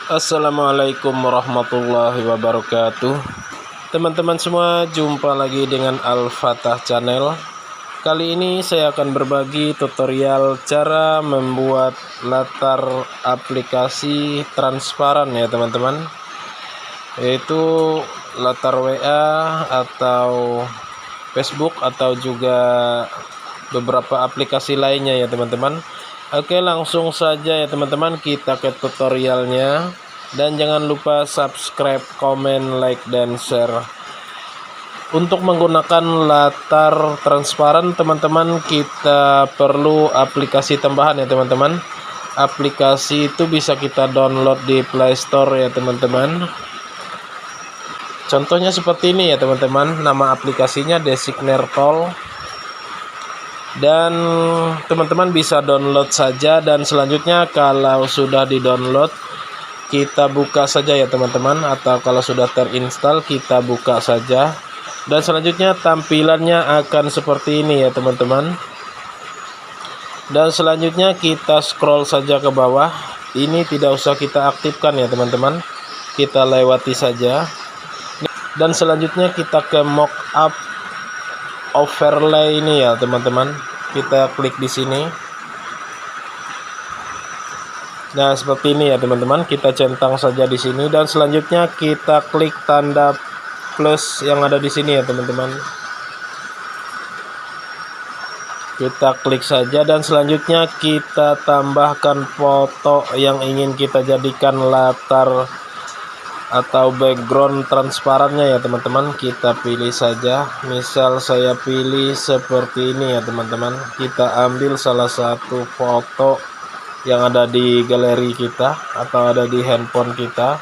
Assalamualaikum warahmatullahi wabarakatuh. Teman-teman semua, jumpa lagi dengan Al-Fatah Channel. Kali ini saya akan berbagi tutorial cara membuat latar aplikasi transparan ya teman-teman, yaitu latar WA atau Facebook atau juga beberapa aplikasi lainnya ya teman-teman. Oke, langsung saja ya teman-teman, kita ke tutorialnya. Dan jangan lupa subscribe, komen, like, dan share. Untuk menggunakan latar transparan teman-teman, kita perlu aplikasi tambahan ya teman-teman. Aplikasi itu bisa kita download di Play Store ya teman-teman. Contohnya seperti ini ya teman-teman. Nama aplikasinya Designer Tool. Dan teman-teman bisa download saja, dan selanjutnya kalau sudah di-download kita buka saja ya teman-teman, atau kalau sudah terinstall kita buka saja, dan selanjutnya tampilannya akan seperti ini ya teman-teman. Dan selanjutnya kita scroll saja ke bawah. Ini tidak usah kita aktifkan ya teman-teman, kita lewati saja. Dan selanjutnya kita ke mockup overlay ini ya teman-teman, kita klik di sini. Nah, seperti ini ya teman-teman, kita centang saja di sini, dan selanjutnya kita klik tanda plus yang ada di sini ya teman-teman. Kita klik saja, dan selanjutnya kita tambahkan foto yang ingin kita jadikan latar atau background transparannya ya teman-teman. Kita pilih saja, misal saya pilih seperti ini ya teman-teman. Kita ambil salah satu foto yang ada di galeri kita atau ada di handphone kita.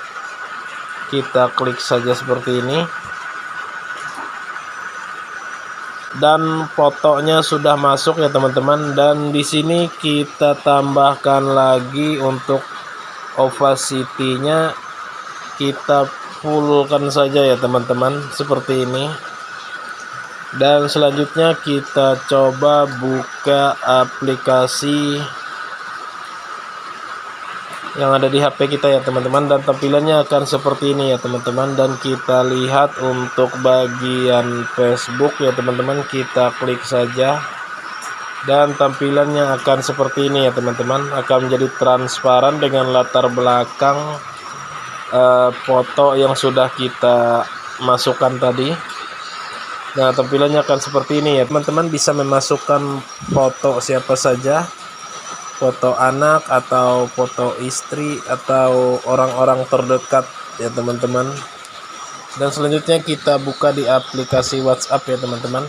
Kita klik saja seperti ini, dan fotonya sudah masuk ya teman-teman. Dan di sini kita tambahkan lagi untuk opacity-nya, kita fullkan saja ya teman-teman seperti ini. Dan selanjutnya kita coba buka aplikasi yang ada di HP kita ya teman-teman, dan tampilannya akan seperti ini ya teman-teman. Dan kita lihat untuk bagian Facebook ya teman-teman, kita klik saja, dan tampilannya akan seperti ini ya teman-teman, akan menjadi transparan dengan latar belakang foto yang sudah kita masukkan tadi. Nah, tampilannya akan seperti ini ya teman-teman. Bisa memasukkan foto siapa saja, foto anak atau foto istri atau orang-orang terdekat ya teman-teman. Dan selanjutnya kita buka di aplikasi WhatsApp ya teman-teman,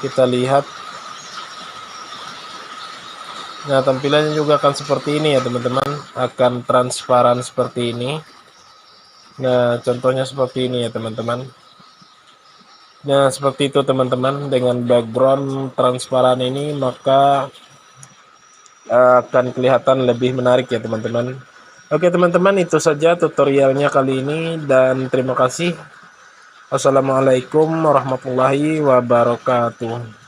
kita lihat. Nah, tampilannya juga akan seperti ini ya teman-teman, akan transparan seperti ini. Nah, contohnya seperti ini ya teman-teman. Nah, seperti itu teman-teman, dengan background transparan ini maka akan kelihatan lebih menarik ya teman-teman. Oke teman-teman, itu saja tutorialnya kali ini, dan terima kasih. Wassalamualaikum warahmatullahi wabarakatuh.